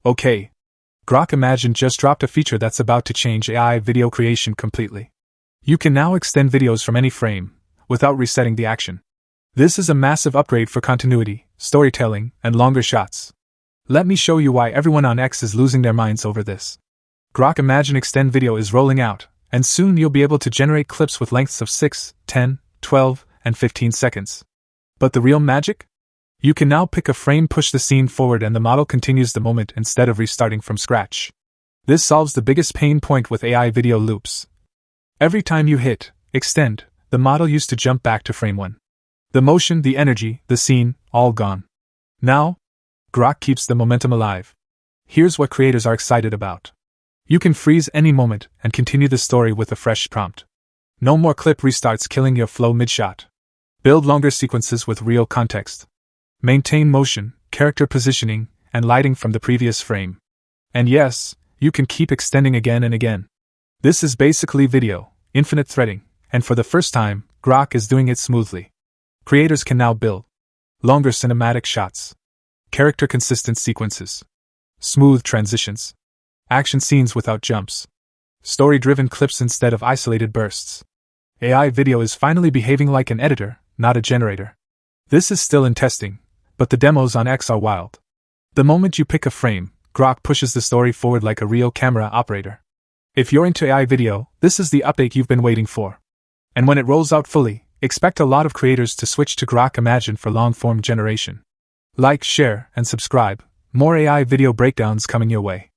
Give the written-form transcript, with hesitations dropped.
Okay. Grok Imagine just dropped a feature that's about to change AI video creation completely. You can now extend videos from any frame, without resetting the action. This is a massive upgrade for continuity, storytelling, and longer shots. Let me show you why everyone on X is losing their minds over this. Grok Imagine Extend video is rolling out, and soon you'll be able to generate clips with lengths of 6, 10, 12, and 15 seconds. But the real magic? You can now pick a frame, push the scene forward, and the model continues the moment instead of restarting from scratch. This solves the biggest pain point with AI video loops. Every time you hit Extend, the model used to jump back to frame 1. The motion, the energy, the scene, all gone. Now, Grok keeps the momentum alive. Here's what creators are excited about. You can freeze any moment and continue the story with a fresh prompt. No more clip restarts killing your flow mid-shot. Build longer sequences with real context. Maintain motion, character positioning, and lighting from the previous frame. And yes, you can keep extending again and again. This is basically video, infinite threading, and for the first time, Grok is doing it smoothly. Creators can now build longer cinematic shots, character-consistent sequences, smooth transitions, action scenes without jumps, story-driven clips instead of isolated bursts. AI video is finally behaving like an editor, not a generator. This is still in testing, but the demos on X are wild. The moment you pick a frame, Grok pushes the story forward like a real camera operator. If you're into AI video, this is the update you've been waiting for. And when it rolls out fully, expect a lot of creators to switch to Grok Imagine for long-form generation. Like, share, and subscribe. More AI video breakdowns coming your way.